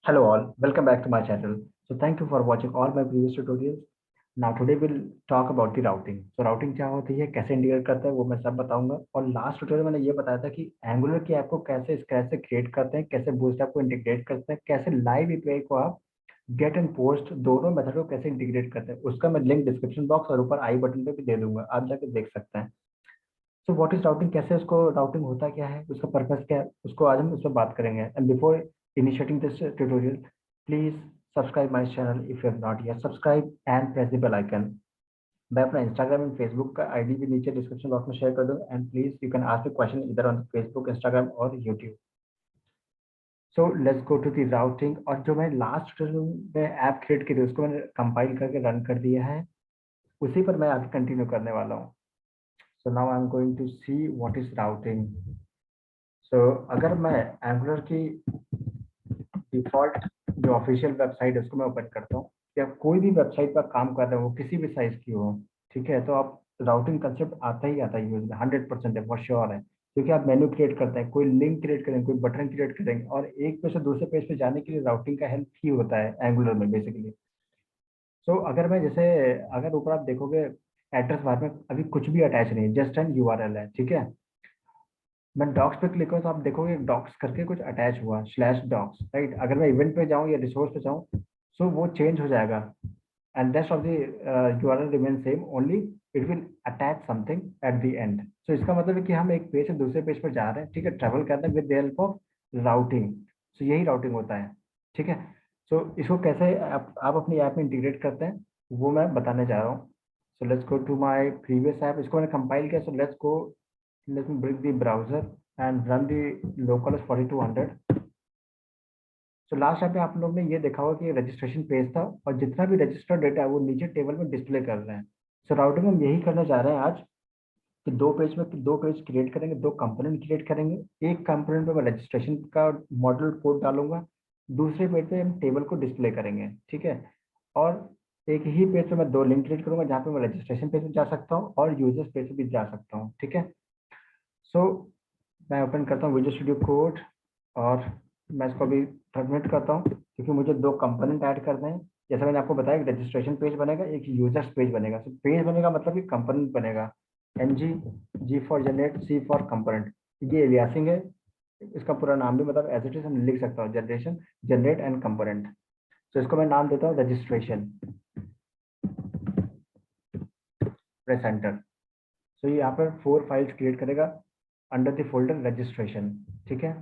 Hello all, welcome back to my channel. So thank you for watching all my previous tutorials. Now today we'll talk about the routing. So routing क्या होती है, कैसे integrate करते हैं वो मैं सब बताऊंगा। और लास्ट ट्यूटोरियल मैंने ये बताया था कि एंगुलर की ऐप को कैसे स्क्रैच से क्रिएट करते हैं, कैसे बूटस्ट्रैप को इंटीग्रेट करते हैं, कैसे लाइव एपीआई को आप गेट एंड पोस्ट दोनों मेथड को कैसे इंटीग्रेट करते हैं। उसका मैं लिंक डिस्क्रिप्शन बॉक्स और ऊपर आई बटन पे भी दे दूंगा, आप जाके देख सकते हैं। सो व्हाट इज राउटिंग, कैसे उसको राउटिंग होता क्या है, उसका पर्पस क्या है, उसको आज हम उस पर बात करेंगे। And before initiating this tutorial, please subscribe my channel if you have not yet subscribe and press the bell icon. मैं अपना इंस्टाग्राम एंड फेसबुक का आईडी भी नीचे डिस्क्रिप्शन बॉक्स में शेयर कर दूँ, and please you can ask the question इधर on Facebook, Instagram और YouTube. So let's go to the routing. और जो मैं लास्ट में ऐप क्रिएट की थी उसको मैंने कंपाइल करके रन कर दिया है, उसी पर मैं आगे कंटिन्यू करने वाला हूँ। So now I am going to see what is routing. So अगर मैं एंगुलर की डिफॉल्ट जो ऑफिशियल वेबसाइट है उसको मैं ओपन करता हूँ, या कोई भी वेबसाइट पर काम कर रहे हो वो किसी भी साइज की हो, ठीक है, तो आप राउटिंग कंसेप्ट आता ही आता है यूज में, 100% है, फॉर श्योर है। क्योंकि आप मेन्यू क्रिएट करते हैं, कोई लिंक क्रिएट करेंगे, कोई बटन क्रिएट करेंगे, और एक पेज से दूसरे पेज पे जाने के लिए राउटिंग का हेल्प ही होता है एंगुलर में बेसिकली। सो अगर मैं जैसे, अगर ऊपर आप देखोगे एड्रेस बार में अभी कुछ भी अटैच नहीं है, जस्ट एन यूआरएल है, ठीक है। मैं डॉक्स पे क्लिक करूँ तो आप देखोगे डॉक्स करके कुछ अटैच हुआ, स्लैश डॉक्स, राइट। अगर मैं इवेंट पे जाऊँ या रिसोर्स पे जाऊँ, सो वो चेंज हो जाएगा, and rest of the URL remain same, only it will attach something at the end. So इसका मतलब है कि हम एक पेज से दूसरे पेज पर जा रहे हैं, ठीक है, ट्रेवल कर रहे हैं with the help of routing. So यही राउटिंग होता है, ठीक है। सो इसको कैसे आप अपनी ऐप में इंटीग्रेट करते हैं वो मैं बताने जा रहा हूँ। So let's go to my previous app, इसको मैंने कंपाइल किया। So let's go, let me bring the browser and run the localhost 4200। तो लास्ट टाइम पे आप लोग ने ये देखा होगा कि रजिस्ट्रेशन पेज था, और जितना भी रजिस्टर्ड डेटा है वो नीचे टेबल में डिस्प्ले कर रहे हैं। सो राउटिंग हम यही करने जा रहे हैं आज, कि दो पेज क्रिएट करेंगे, दो कंपोनेंट क्रिएट करेंगे। एक कंपोनेंट पे मैं रजिस्ट्रेशन का मॉडल कोड डालूंगा, दूसरे पेज पे हम टेबल को डिस्प्ले करेंगे, ठीक है। और एक ही पेज पे मैं दो लिंक क्रिएट करूंगा, जहाँ पे मैं रजिस्ट्रेशन पेज पे जा सकता हूँ और यूजर्स पेज पे भी जा सकता हूँ, ठीक है। सो मैं ओपन करता हूँ विजुअल स्टूडियो कोड, और मैं इसको अभी सबमिट करता हूँ, क्योंकि मुझे दो कंपोनेंट ऐड करने हैं। जैसे मैंने आपको बताया, एक रजिस्ट्रेशन पेज बनेगा, एक यूजर्स पेज बनेगा। तो पेज बनेगा मतलब कि कंपोनेंट बनेगा, n g, g for generate, c for component. ये एलियासिंग है, इसका पूरा नाम भी मतलब एज इट इज हम लिख सकता हूँ, जनरेशन, जनरेट एंड कंपोनेंट। तो इसको मैं नाम देता हूँ रजिस्ट्रेशन प्रेसेंटर। सो ये यहाँ पर 4 फाइल्स क्रिएट करेगा अंडर द फोल्डर रजिस्ट्रेशन, ठीक है।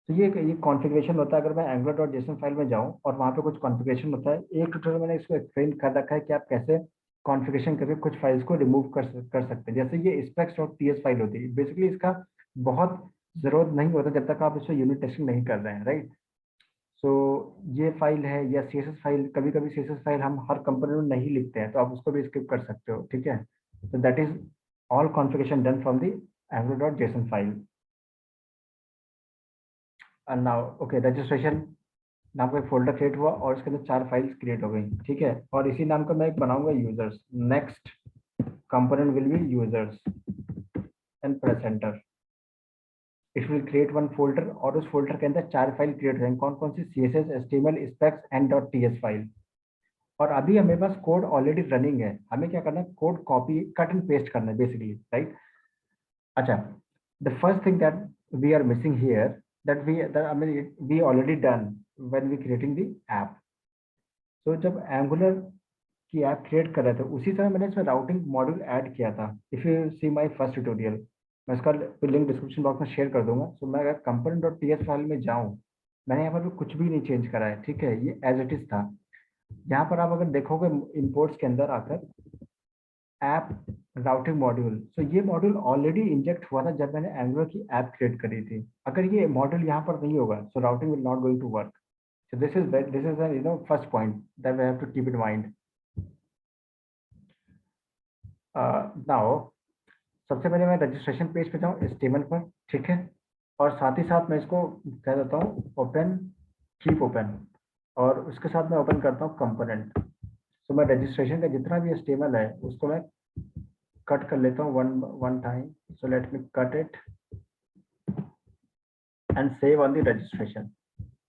तो ये कॉन्फ़िगरेशन होता है। अगर मैं एंगुलर डॉट जेसन फाइल में जाऊँ और वहाँ पे कुछ कॉन्फ़िगरेशन होता है, एक ट्यूटोरियल मैंने इसको एक्सप्लेन कर रखा है कि आप कैसे कॉन्फ़िगरेशन करके कुछ फाइल्स को रिमूव कर सकते हैं। जैसे ये specs डॉट टीएस फाइल होती है, बेसिकली इसका बहुत जरूरत नहीं होता जब तक आप इसमें यूनिट टेस्टिंग नहीं कर रहे हैं, राइट। सो ये फाइल है, या सी एस एस फाइल, कभी कभी सी एस एस फाइल हम हर कंपोनेंट में नहीं लिखते हैं, तो आप उसको भी स्किप कर सकते हो, ठीक है। तो that is all configuration done from the angular dot JSON file. And now okay, registration नाम का एक फोल्डर क्रिएट हुआ, और इसके अंदर 4 फाइल्स क्रिएट हो गई, ठीक है। और इसी नाम का मैं एक बनाऊंगा users, next component will be users and presenter. It will create one folder, और उस फोल्डर के अंदर 4 फाइल क्रिएट हो जाएंगे। कौन कौन सी? C S S, H T M L, specs and dot T S file. और अभी हमें पास कोड ऑलरेडी रनिंग है, हमें क्या करना है, code copy cut and paste करना है बेसिकली, राइट। अच्छा, the first thing that we are missing here, that I mean we already done when we creating the app। तो जब एंगुलर की ऐप क्रिएट कर रहे थे उसी समय मैंने इसमें राउटिंग मॉड्यूल ऐड किया था। If you see my first tutorial, मैं इसका लिंक डिस्क्रिप्शन बॉक्स में शेयर कर दूंगा। सो मैं अगर component dot T S file में जाऊँ, मैंने यहाँ पर भी कुछ भी नहीं चेंज करा है, ठीक है, ये एज इट इज था। यहाँ पर आप अगर देखोगे इंपोर्ट्स के अंदर आकर, ऐप राउटिंग मॉड्यूल, तो ये मॉड्यूल ऑलरेडी इंजेक्ट हुआ था जब मैंने एंगुलर की ऐप क्रिएट करी थी। अगर ये मॉड्यूल यहाँ पर नहीं होगा, so routing will not going to work. So this is the first point that we have to keep in mind. Now सबसे पहले मैं रजिस्ट्रेशन पेज पे जाऊँ HTML पर, ठीक है। और साथ ही साथ मैं इसको कह देता हूँ ओपन, कीप ओपन, और उसके साथ मैं ओपन करता हूँ कंपोनेंट। तो मैं रजिस्ट्रेशन का जितना भी HTML है उसको मैं कट कर लेता हूँ one time. So let me cut it and save on the registration,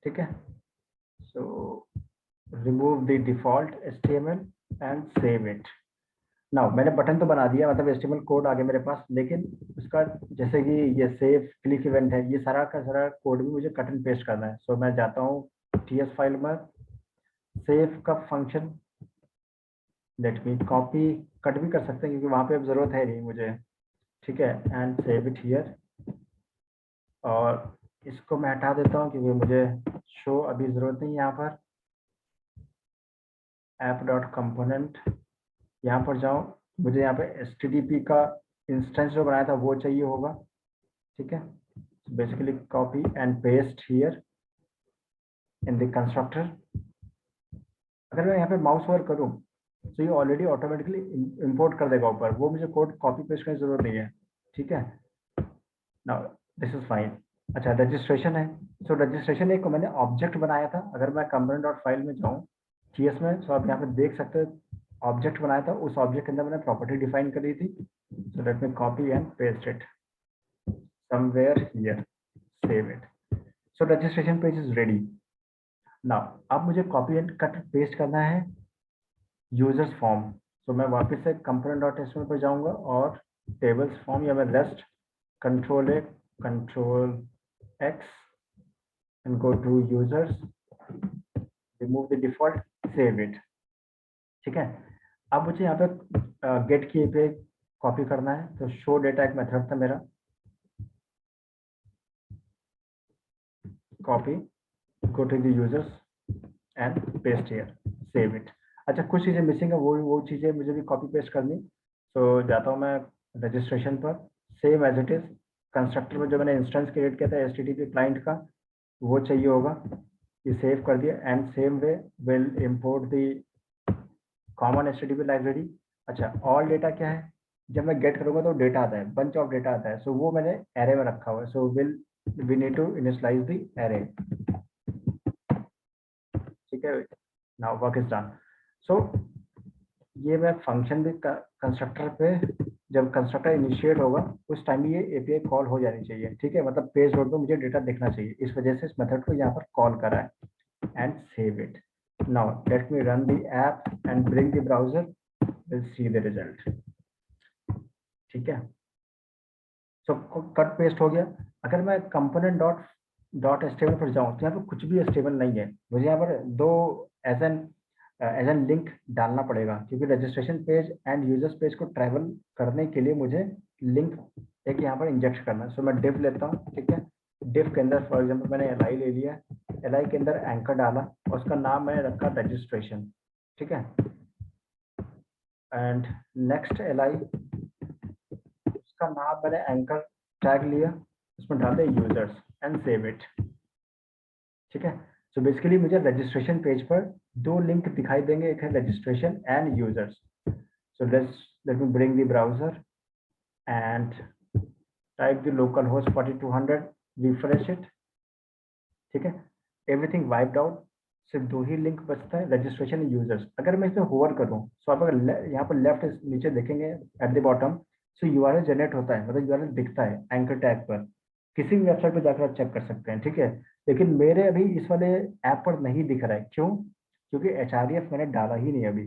ठीक है। Remove the default HTML and save it. Now मैंने बटन तो बना दिया, मतलब HTML कोड आ गया मेरे पास, लेकिन उसका जैसे कि ये सेव क्लिक इवेंट है, ये सारा का सारा कोड भी मुझे कट एंड पेस्ट करना है। सो मैं जाता हूँ TS फाइल में, सेव का function, let me copy, cut भी कर सकते हैं क्योंकि वहाँ पे अब जरूरत है नहीं मुझे, ठीक है, एंड सेव इट हियर। और इसको मैं हटा देता हूँ क्योंकि मुझे शो अभी जरूरत नहीं है यहाँ पर। ऐप डॉट कंपोनेंट, यहाँ पर जाओ, मुझे यहाँ पे HTTP का इंस्टेंस जो बनाया था वो चाहिए होगा, ठीक है। Basically copy and paste here in the constructor. अगर मैं यहाँ पे माउस ओवर करूँ तो ये ऑलरेडी ऑटोमेटिकली इंपोर्ट कर देगा ऊपर, वो मुझे कोड कॉपी पेस्ट करने की जरूरत नहीं है, ठीक है। Now this is fine. अच्छा, रजिस्ट्रेशन है। सो रजिस्ट्रेशन एक मैंने ऑब्जेक्ट बनाया था। अगर मैं कंपोनेंट डॉट फाइल में जाऊँ TS में, तो आप यहाँ पे देख सकते हो ऑब्जेक्ट बनाया था, उस ऑब्जेक्ट के अंदर मैंने प्रॉपर्टी डिफाइन करी थी। सो let me copy and paste it somewhere here, save it. So registration page is ready. Now अब मुझे कॉपी एंड कट पेस्ट करना है यूजर्स फॉर्म। तो मैं वापस से component.html पर जाऊंगा और टेबल्स फॉर्म या मैं rest Control+A Control+X and go to users, remove the default, save it, ठीक है। अब मुझे यहाँ पे गेट की पे कॉपी करना है, तो शो डेटा एक मेथड था मेरा, copy, go to the users and paste here, save it। अच्छा, कुछ चीज़ें मिसिंग है, वो चीज़ें मुझे भी कॉपी पेस्ट करनी। तो जाता हूँ मैं रजिस्ट्रेशन पर, same as it is constructor में जो मैंने इंस्टेंस क्रिएट किया था HTTP क्लाइंट का, वो चाहिए होगा, ये सेव कर दिया। And same way will import the common HTTP library. अच्छा, ऑल डेटा क्या है, जब मैं गेट करूँगा तो डेटा आता है, बंच ऑफ डेटा आता है, सो वो मैंने एरे में रखा हुआ है। So we need to initialize the array, ठीक है। Now work is done. So ये मैं फंक्शन भी कंस्ट्रक्टर पे, जब कंस्ट्रक्टर इनिशिएट होगा उस टाइम ये API कॉल हो जानी चाहिए, ठीक है। मतलब पेज लोड पे मुझे डेटा दिखना चाहिए, इस वजह से इस मेथड को यहाँ पर कॉल करा है and save it. Now let me run the app and bring the browser, will see the result, ठीक है। सो कट पेस्ट हो गया। अगर मैं कंपोनेंट डॉट HTML पर जाऊँ तो यहाँ पर कुछ भी HTML नहीं है, मुझे यहाँ पर दो एज एन लिंक डालना पड़ेगा, क्योंकि registration page and users page को ट्रैवल करने के लिए मुझे लिंक एक यहाँ पर इंजेक्ट करना है। सो मैं डिव लेता हूँ, ठीक है। डिव के अंदर फॉर एग्जांपल मैंने LI ले लिया, LI के अंदर एंकर डाला और उसका नाम मैंने रखा रजिस्ट्रेशन, ठीक है। एंड नेक्स्ट LI, उसका नाम मैंने एंकर टैग लिया, उसमें डाल दिया यूजर्स एंड सेव इट, ठीक है। सो बेसिकली मुझे रजिस्ट्रेशन पेज पर दो लिंक दिखाई देंगे, एक है registration and users. So let me bring the browser and type the localhost 4200, refresh it, ठीक है। एवरीथिंग वाइप्ड आउट, सिर्फ दो ही लिंक बचता है, रजिस्ट्रेशन एंड यूजर्स। अगर मैं इस पर होवर करूँ, सो आप अगर यहाँ पर लेफ्ट नीचे देखेंगे at the bottom, so URL generate होता है, मतलब URL दिखता है एंकर टैग पर, किसी भी वेबसाइट पर जाकर आप चेक कर सकते हैं, ठीक है। लेकिन मेरे अभी इस वाले ऐप पर नहीं दिख रहा है, क्यों? क्योंकि HREF मैंने डाला ही नहीं अभी।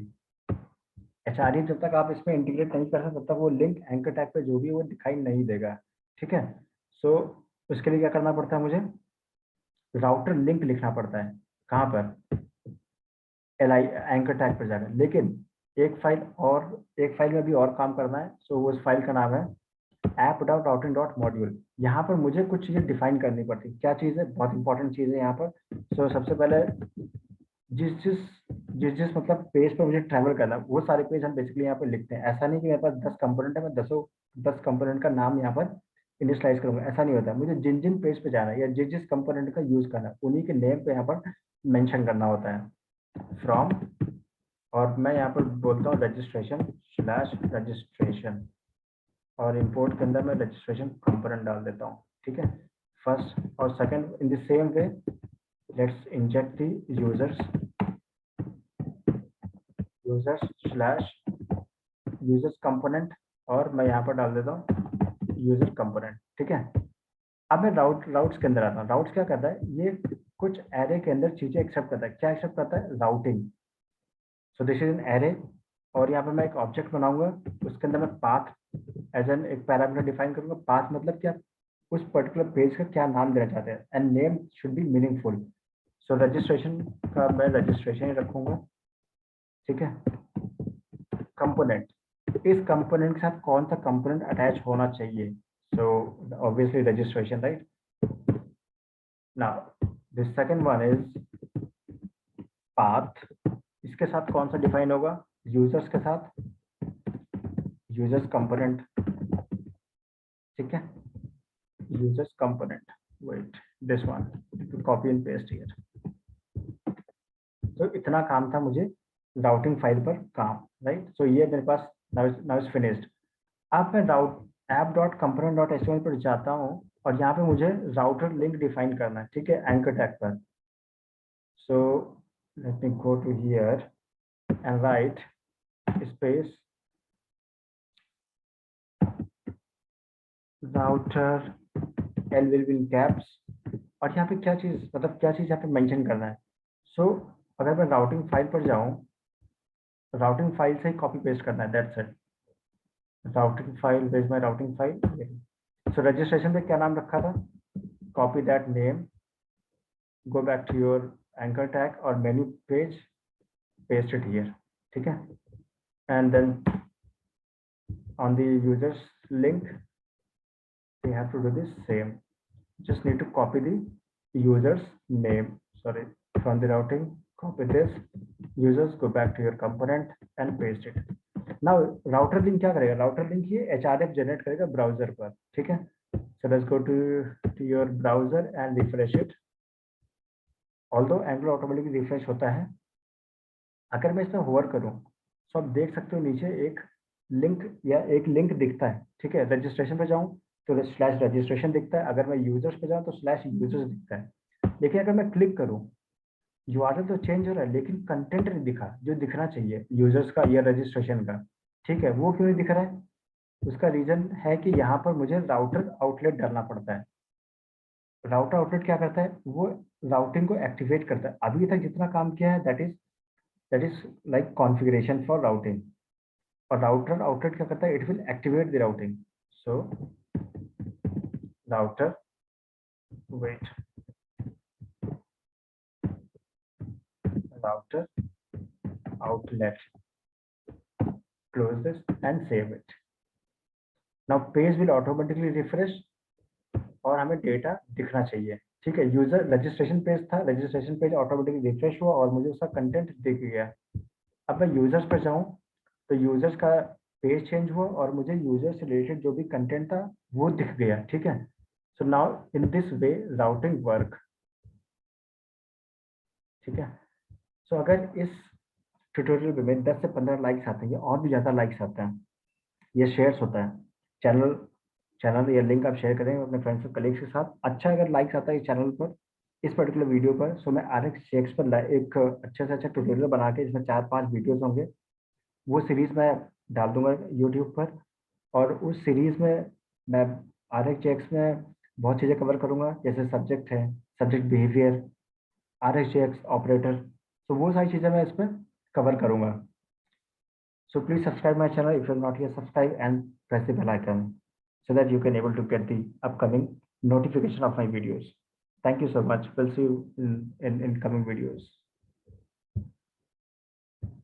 HREF जब तक आप इसमें इंटीग्रेट नहीं कर सकते तब तक वो लिंक एंकर टैग पे जो भी है वो दिखाई नहीं देगा, ठीक है। सो उसके लिए क्या करना पड़ता है, मुझे राउटर लिंक लिखना पड़ता है, कहाँ पर, LI एंकर टैग पर जाकर। लेकिन एक फाइल में भी और काम करना है। सो उस फाइल का नाम है app.routing.module। यहाँ पर मुझे कुछ चीजें डिफाइन करनी पड़ती। क्या चीज़ है, बहुत इंपॉर्टेंट चीज़ है यहाँ पर। सो सबसे पहले जिस जिस जिस जिस मतलब पेज पर मुझे ट्रैवल करना है, वो सारे पेज हम बेसिकली यहाँ पर लिखते हैं। ऐसा नहीं कि मेरे पास 10 कंपोनेंट है, मैं 10 कंपोनेंट का नाम यहाँ पर इनिशियलाइज करूंगा, ऐसा नहीं होता। मुझे जिन जिन पेज पे जाना है या जिस जिस कंपोनेंट का यूज करना है, उन्हीं के नेम पे यहाँ पर मेंशन करना होता है, फ्रॉम, और मैं यहाँ पर बोलता हूँ registration/registration, और इंपोर्ट के अंदर मैं रजिस्ट्रेशन कंपोनेंट डाल देता हूँ, ठीक है। फर्स्ट और second in the same way, let's inject the users component, और मैं यहाँ पर डाल देता हूँ यूजर कंपोनेंट, ठीक है। अब मैं राउट्स के अंदर आता हूँ। राउट्स क्या करता है, ये कुछ एरे के अंदर चीजें एक्सेप्ट करता है। क्या एक्सेप्ट करता है? Routing. So this is an array, और यहाँ पे मैं एक ऑब्जेक्ट बनाऊंगा, उसके अंदर मैं पाथ एज एन एक पैरामीटर डिफाइन करूंगा। पाथ मतलब क्या? उस पर्टिकुलर पेज का क्या नाम देना चाहते हैं, and name should be meaningful. So registration का मैं रजिस्ट्रेशन ही रखूंगा, ठीक है। कंपोनेंट, इस कंपोनेंट के साथ कौन सा कंपोनेंट अटैच होना चाहिए? So obviously registration, right. Now the second one is path. इसके साथ कौन सा डिफाइन होगा? यूजर्स के साथ, यूजर्स कंपोनेंट, ठीक है। Users component, wait, this one, copy and paste here. तो इतना काम था मुझे राउटिंग फाइल पर काम, राइट। सो ये मेरे पास नाउ इज फिनिश्ड। अब मैं route app dot component dot HTML पर जाता हूँ, और यहाँ पे मुझे राउटर लिंक डिफाइन करना है, ठीक है, एंकर टैग पर। So let me go to here and write space router L will be in caps, और यहाँ पे क्या चीज, मतलब क्या चीज यहाँ पे मेंशन करना है। सो अगर मैं राउटिंग फाइल पर जाऊँ, राउटिंग फाइल से ही कॉपी पेस्ट करना है, that's it. Routing file, where is my routing file. So registration पे क्या नाम रखा था? Copy that name, go back to your anchor tag or menu page, paste it here, ठीक है। And then on the users link we have to do the same, just need to copy the users name, sorry, from the routing, copy this users, go back to your component and paste it. Now router link क्या करेगा? router link ये href generate करेगा browser पर, ठीक है। So let's go to your browser and refresh it. Although angular automatically refresh होता है। अगर मैं इसमें होवर करूं तो आप देख सकते हो नीचे एक लिंक या एक लिंक दिखता है, ठीक है। रजिस्ट्रेशन पे जाऊं तो स्लैश रजिस्ट्रेशन दिखता है, अगर मैं यूजर्स पे जाऊं तो स्लैश यूजर्स दिखता है। देखिए अगर मैं क्लिक करूं, यूआरएल तो चेंज हो रहा है लेकिन कंटेंट नहीं दिखा जो दिखना चाहिए यूजर्स का या रजिस्ट्रेशन का, ठीक है। वो क्यों नहीं दिख रहा है? उसका रीजन है कि यहाँ पर मुझे राउटर आउटलेट डालना पड़ता है। राउटर आउटलेट क्या करता है? वो राउटिंग को एक्टिवेट करता है। अभी तक जितना काम किया है that is like configuration for routing, और राउटर आउटलेट क्या करता है? It will activate the routing. So router, wait, router outlet, close this and save it. Now page will automatically refresh और हमें डेटा दिखना चाहिए, ठीक है। यूजर रजिस्ट्रेशन पेज था, रजिस्ट्रेशन पेज ऑटोमेटिकली रिफ्रेश हुआ और मुझे उसका कंटेंट दिख गया। अब मैं यूजर्स पर जाऊं तो यूजर्स का पेज चेंज हुआ और मुझे यूजर से रिलेटेड जो भी कंटेंट था वो दिख गया, ठीक है। So now in this way routing work, ठीक है। सो अगर इस ट्यूटोरियल में 10 से 15 लाइक्स आते हैं और भी ज़्यादा लाइक्स आते हैं, ये शेयर्स होता है, चैनल या लिंक आप शेयर करें अपने फ्रेंड्स और कलीग्स के साथ। अच्छा अगर लाइक्स आता है चैनल पर, इस पर्टिकुलर वीडियो पर, सो मैं RX चेक्स पर एक अच्छे से अच्छा ट्यूटोरियल बना के जिसमें 4-5 वीडियोस होंगे, वो सीरीज मैं डाल दूंगा यूट्यूब पर। और उस सीरीज में मैं RX चेक्स में बहुत चीज़ें कवर करूंगा, जैसे सब्जेक्ट है, सब्जेक्ट बिहेवियर, RX चेक्स ऑपरेटर, तो वो सारी चीज़ें मैं इसमें कवर करूंगा। So please subscribe my channel if you're not yet subscribed and press the bell icon so that you can able to get the upcoming notification of my videos. Thank you so much. We'll see you in coming videos.